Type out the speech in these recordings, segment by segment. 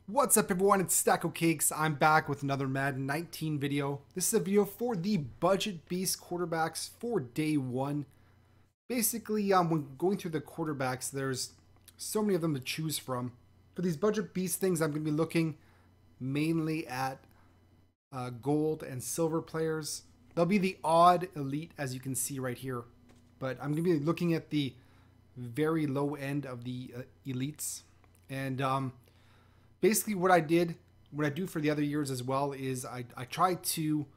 What's up everyone, it's Stacocakes. I'm back with another Madden 19 video. This is a video for the budget beast quarterbacks for day one. Basically, when going through the quarterbacks, there's so many of them to choose from. For these budget beast things, I'm going to be looking mainly at gold and silver players. They'll be the odd elite, as you can see right here. But I'm going to be looking at the very low end of the elites. And basically what I do for the other years as well is I try to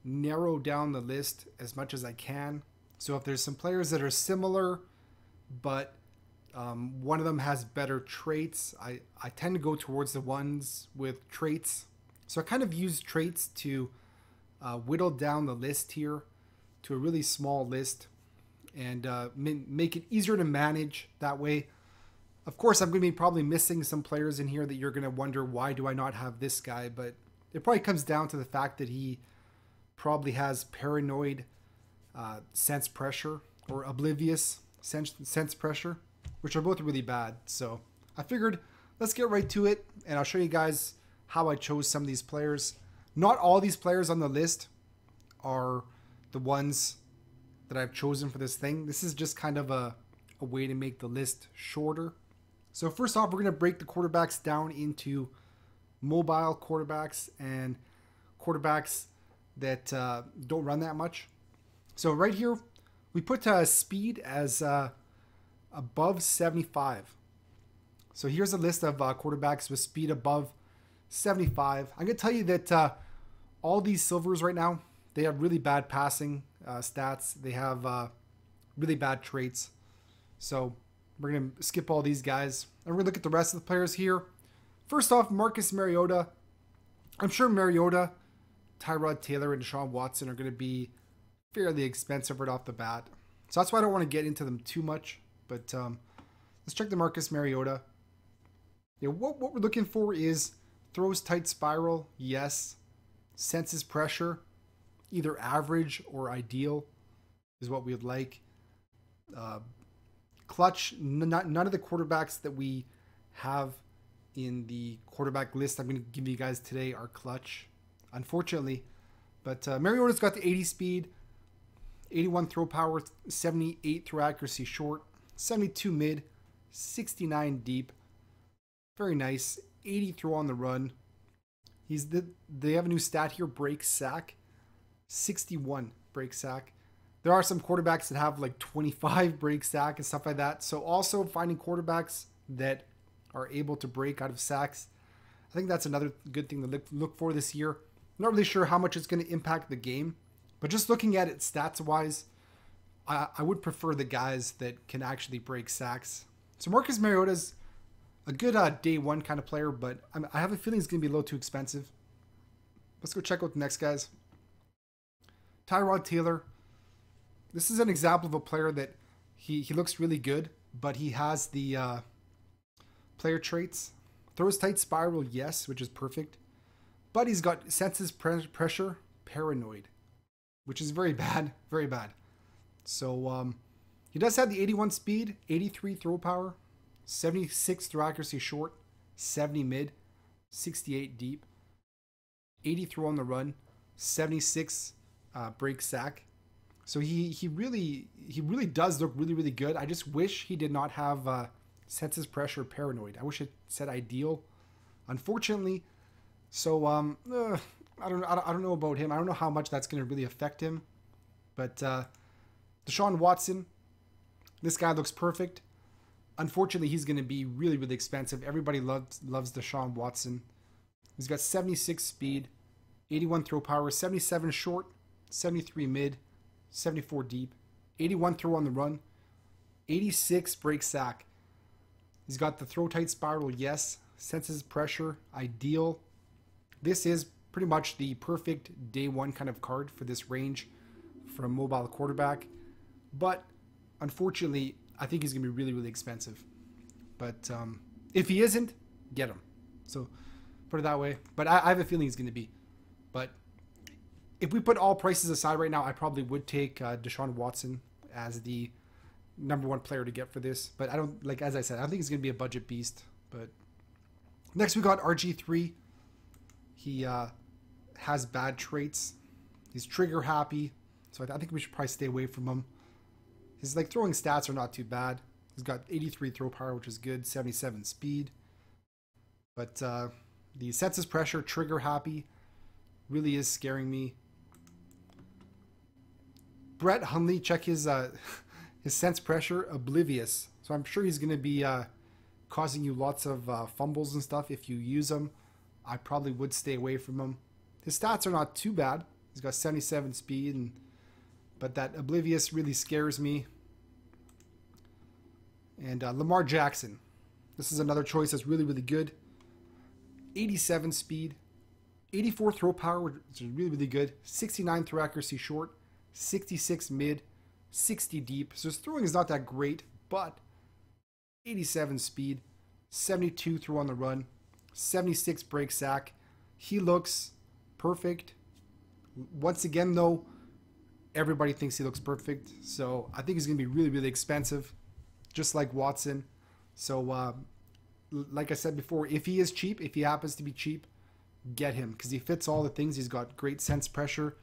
narrow down the list as much as I can. So if there's some players that are similar, but one of them has better traits, I tend to go towards the ones with traits. So I kind of use traits to whittle down the list here to a really small list and make it easier to manage that way. Of course, I'm going to be probably missing some players in here that you're going to wonder, why do I not have this guy? But it probably comes down to the fact that he probably has paranoid sense pressure or oblivious sense pressure, which are both really bad. So I figured let's get right to it, and I'll show you guys how I chose some of these players. Not all these players on the list are the ones that I've chosen for this thing. This is just kind of a way to make the list shorter. So first off, we're going to break the quarterbacks down into mobile quarterbacks and quarterbacks that don't run that much. So right here, we put speed as above 75. So here's a list of quarterbacks with speed above 75. I'm going to tell you that all these silvers right now, they have really bad passing stats. They have really bad traits. So we're going to skip all these guys. And we're going to look at the rest of the players here. First off, Marcus Mariota. I'm sure Mariota, Tyrod Taylor, and Deshaun Watson are going to be fairly expensive right off the bat. So that's why I don't want to get into them too much. But let's check the Marcus Mariota. Yeah, what we're looking for is throws tight spiral, yes. Senses pressure, either average or ideal is what we would like. Clutch, none of the quarterbacks that we have in the quarterback list I'm going to give you guys today are clutch, unfortunately. But Mariota's got the 80 speed, 81 throw power, 78 throw accuracy short, 72 mid, 69 deep. Very nice. 80 throw on the run. They have a new stat here, break sack. 61 break sack. There are some quarterbacks that have like 25 break sack and stuff like that. So also finding quarterbacks that are able to break out of sacks, I think that's another good thing to look for this year. I'm not really sure how much it's going to impact the game, but just looking at it stats wise, I would prefer the guys that can actually break sacks. So Marcus Mariota's a good day one kind of player, but I have a feeling it's going to be a little too expensive. Let's go check out the next guys. Tyrod Taylor. This is an example of a player that he looks really good, but he has the player traits. Throws tight spiral, yes, which is perfect. But he's got senses pressure, paranoid, which is very bad, very bad. So he does have the 81 speed, 83 throw power, 76 throw accuracy short, 70 mid, 68 deep, 80 throw on the run, 76 break sack. So he really does look really good. I just wish he did not have senses pressure, paranoid. I wish it said ideal, unfortunately. So I don't know about him. I don't know how much that's going to really affect him. But Deshaun Watson, this guy looks perfect. Unfortunately, he's going to be really expensive. Everybody loves Deshaun Watson. He's got 76 speed, 81 throw power, 77 short, 73 mid, 74 deep, 81 throw on the run, 86 break sack. He's got the throw tight spiral, yes. Senses pressure, ideal. This is pretty much the perfect day one kind of card for this range for a mobile quarterback. But unfortunately, I think he's going to be really expensive. But if he isn't, get him. So put it that way. But I have a feeling he's going to be. But if we put all prices aside right now, I probably would take Deshaun Watson as the #1 player to get for this. But I don't, like, as I said, I don't think he's going to be a budget beast. But Next, we got RG3. He has bad traits. He's trigger happy, so I think we should probably stay away from him. His like throwing stats are not too bad. He's got 83 throw power, which is good, 77 speed. But the senses pressure, trigger happy, really is scaring me. Brett Hundley, check his his sense pressure, oblivious. So I'm sure he's going to be causing you lots of fumbles and stuff if you use him. I probably would stay away from him. His stats are not too bad. He's got 77 speed, but that oblivious really scares me. And Lamar Jackson. This is another choice that's really, really good. 87 speed, 84 throw power, which is really, really good. 69 throw accuracy short, 66 mid, 60 deep. So his throwing is not that great, but 87 speed, 72 throw on the run, 76 break sack. He looks perfect. Once again, though, everybody thinks he looks perfect. So I think he's going to be really, really expensive, just like Watson. So, like I said before, if he is cheap, if he happens to be cheap, get him because he fits all the things. He's got great sense pressure,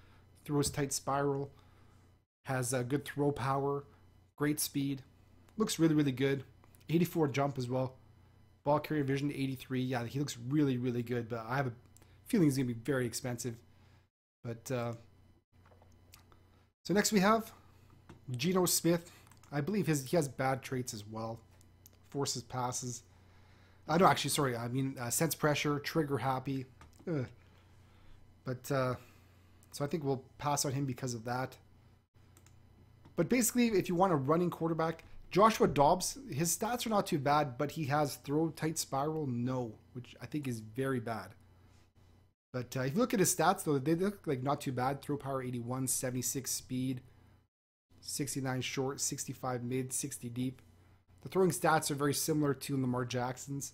throws tight spiral, has a good throw power, great speed, looks really, really good. 84 jump as well. Ball carrier vision 83. Yeah, he looks really, really good, but I have a feeling he's going to be very expensive. But so next we have Geno Smith. I believe he has bad traits as well. Forces passes. No, actually, sorry. I mean, sense pressure, trigger happy. Ugh. But so I think we'll pass on him because of that. But basically, if you want a running quarterback, Joshua Dobbs, his stats are not too bad, but he has throw tight spiral, no, which I think is very bad. But if you look at his stats, though, they look like not too bad. Throw power 81, 76 speed, 69 short, 65 mid, 60 deep. The throwing stats are very similar to Lamar Jackson's.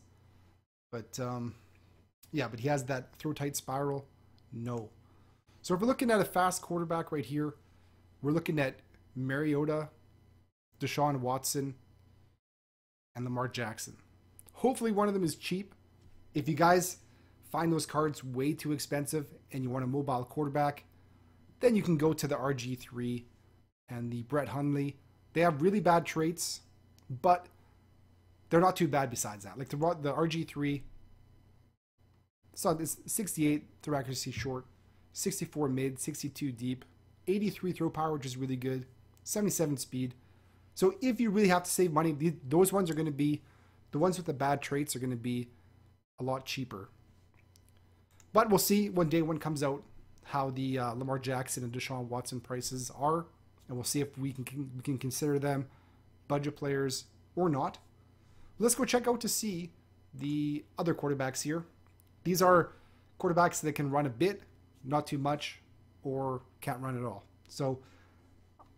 But, yeah, but he has that throw tight spiral, no. So if we're looking at a fast quarterback right here, we're looking at Mariota, Deshaun Watson, and Lamar Jackson. Hopefully one of them is cheap. If you guys find those cards way too expensive and you want a mobile quarterback, then you can go to the RG3 and the Brett Hundley. They have really bad traits, but they're not too bad besides that. Like the RG3, so it's 68 throw accuracy short, 64 mid, 62 deep, 83 throw power, which is really good, 77 speed. So if you really have to save money, those ones are going to be, the ones with the bad traits are going to be a lot cheaper. But we'll see when day one comes out how the Lamar Jackson and Deshaun Watson prices are, and we'll see if we can consider them budget players or not. Let's go check out to see the other quarterbacks here. These are quarterbacks that can run a bit, not too much, or can't run at all. So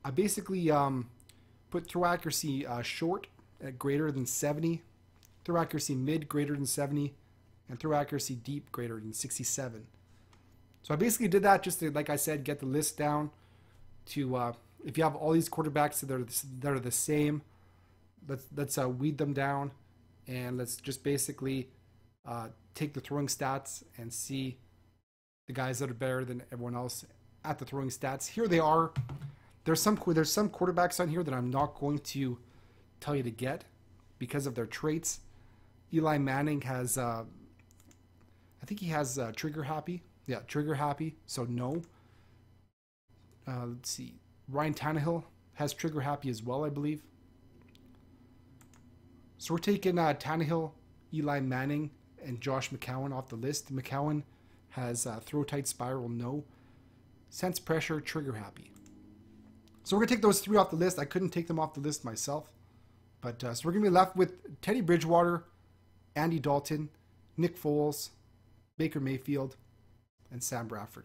I basically put throw accuracy short at greater than 70, throw accuracy mid greater than 70, and throw accuracy deep greater than 67. So I basically did that just to, like I said, get the list down to if you have all these quarterbacks that are the same, let's weed them down, and let's just basically take the throwing stats and see the guys that are better than everyone else at the throwing stats. Here they are. There's some quarterbacks on here that I'm not going to tell you to get because of their traits. Eli Manning has, I think he has trigger happy. Yeah, trigger happy. So no. Let's see. Ryan Tannehill has trigger happy as well, I believe. So we're taking Tannehill, Eli Manning, and Josh McCown off the list. McCown has throw tight spiral, no. Sense pressure, trigger happy. So we're going to take those three off the list. I couldn't take them off the list myself. But so we're going to be left with Teddy Bridgewater, Andy Dalton, Nick Foles, Baker Mayfield, and Sam Bradford.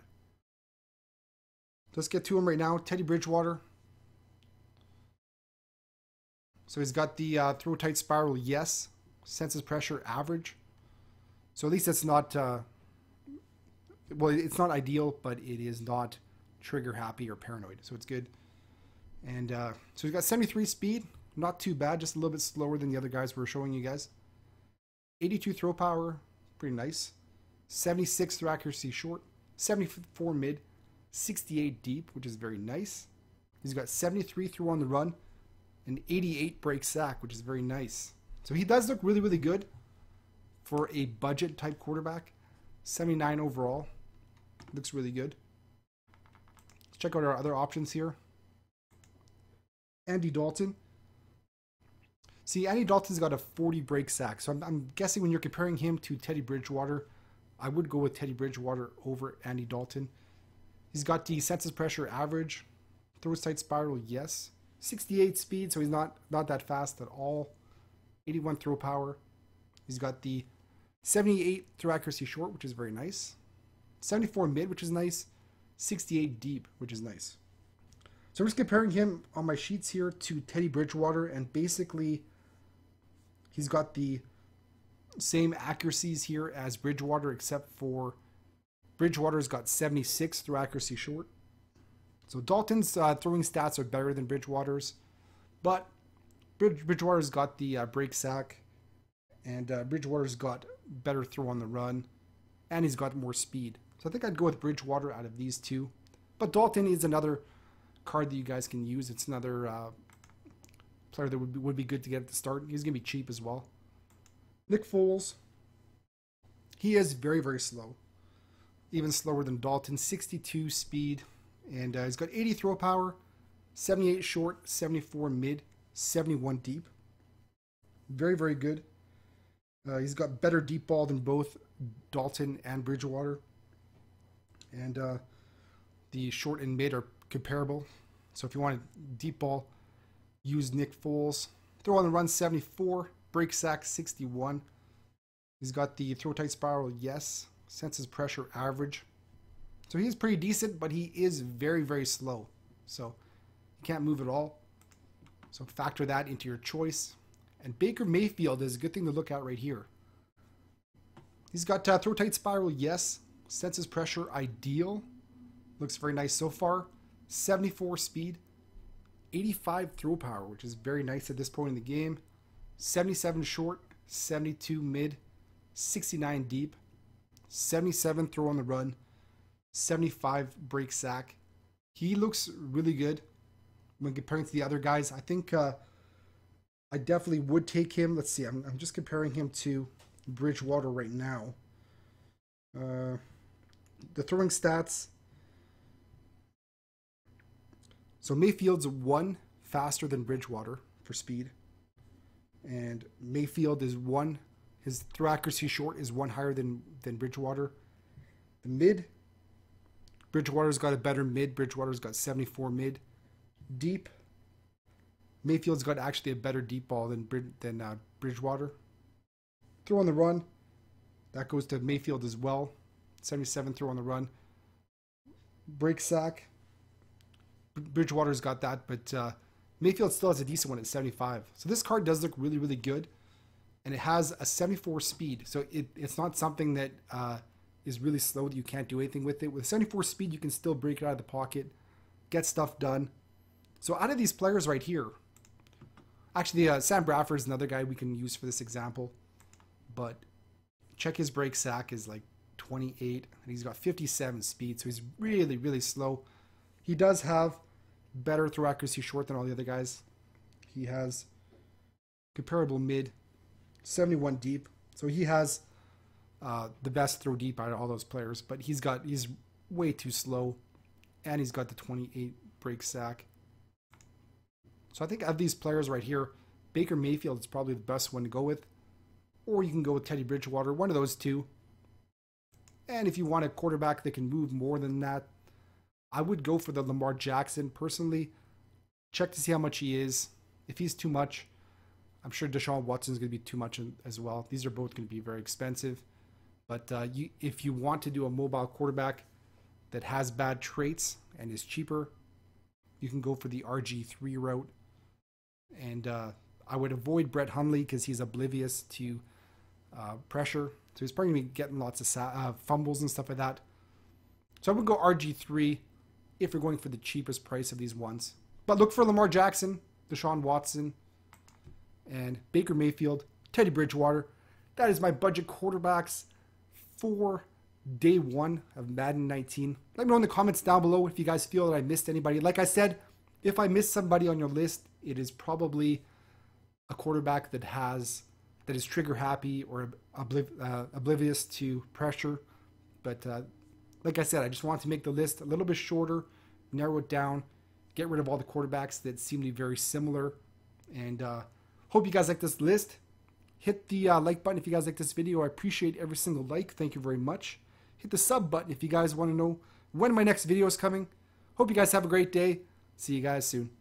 Let's get to him right now. Teddy Bridgewater. So he's got the throw tight spiral, yes. Senses pressure, average. So at least it's not, well, it's not ideal, but it is not trigger happy or paranoid. So it's good. And so he's got 73 speed. Not too bad, just a little bit slower than the other guys we were showing you guys. 82 throw power, Pretty nice. 76 through accuracy short, 74 mid, 68 deep, which is very nice. He's got 73 through on the run, and 88 break sack, which is very nice. So he does look really, really good for a budget type quarterback. 79 overall. Looks really good. Let's check out our other options here. Andy Dalton. See, Andy Dalton's got a 40 break sack. So I'm guessing when you're comparing him to Teddy Bridgewater, I would go with Teddy Bridgewater over Andy Dalton. He's got the senses pressure average. Throws tight spiral, yes. 68 speed, so he's not that fast at all. 81 throw power. He's got the 78 throw accuracy short, which is very nice. 74 mid, which is nice. 68 deep, which is nice. So I'm just comparing him on my sheets here to Teddy Bridgewater, and basically he's got the same accuracies here as Bridgewater, except for Bridgewater's got 76 through accuracy short. So Dalton's throwing stats are better than Bridgewater's, but Bridgewater's got the break sack, and Bridgewater's got better throw on the run, and he's got more speed. So I think I'd go with Bridgewater out of these two. But Dalton is another card that you guys can use. It's another player that would be good to get at the start. He's going to be cheap as well. Nick Foles. He is very, very slow. Even slower than Dalton. 62 speed. And he's got 80 throw power, 78 short, 74 mid, 71 deep. Very, very good. He's got better deep ball than both Dalton and Bridgewater. And the short and mid are comparable. So if you want a deep ball, use Nick Foles. Throw on the run 74, break sack 61. He's got the throw tight spiral, yes. Senses pressure average. So he is pretty decent, but he is very, very slow. So he can't move at all. So factor that into your choice. And Baker Mayfield is a good thing to look at right here. He's got throw tight spiral, yes. Senses pressure, ideal. Looks very nice so far. 74 speed. 85 throw power, which is very nice at this point in the game. 77 short. 72 mid. 69 deep. 77 throw on the run. 75 break sack. He looks really good when comparing to the other guys. I think I definitely would take him. Let's see. I'm just comparing him to Bridgewater right now. The throwing stats. So Mayfield's 1 faster than Bridgewater for speed. And Mayfield is 1. His throw accuracy short is 1 higher than Bridgewater. The mid. Bridgewater's got a better mid. Bridgewater's got 74 mid. Deep. Mayfield's got actually a better deep ball than Bridgewater. Throw on the run. That goes to Mayfield as well. 77 throw on the run. Break sack. Bridgewater's got that, but Mayfield still has a decent one at 75. So this card does look really, really good. And it has a 74 speed. So it's not something that is really slow that you can't do anything with it. With 74 speed, you can still break it out of the pocket, get stuff done. So out of these players right here, actually Sam Bradford is another guy we can use for this example. But check his break sack is like 28, and he's got 57 speed. So he's really, really slow. He does have better throw accuracy short than all the other guys. He has comparable mid, 71 deep. So he has the best throw deep out of all those players, but he's way too slow, and he's got the 28 break sack. So I think of these players right here, Baker Mayfield is probably the best one to go with, or you can go with Teddy Bridgewater, one of those two. And if you want a quarterback that can move more than that, I would go for the Lamar Jackson personally. Check to see how much he is. If he's too much, I'm sure Deshaun Watson is going to be too much as well. These are both going to be very expensive. But if you want to do a mobile quarterback that has bad traits and is cheaper, you can go for the RG3 route. And I would avoid Brett Hundley because he's oblivious to pressure. So he's probably going to be getting lots of fumbles and stuff like that. So I would go RG3 if you're going for the cheapest price of these ones. But look for Lamar Jackson, Deshaun Watson, and Baker Mayfield, Teddy Bridgewater. That is my budget quarterbacks. for day 1 of Madden 19. Let me know in the comments down below if you guys feel that I missed anybody. Like I said, if I missed somebody on your list, it is probably a quarterback that is trigger happy or oblivious to pressure. But like I said, I just wanted to make the list a little bit shorter, narrow it down, get rid of all the quarterbacks that seem to be very similar. And hope you guys like this list. Hit the like button if you guys like this video. I appreciate every single like. Thank you very much. Hit the sub button if you guys want to know when my next video is coming. Hope you guys have a great day. See you guys soon.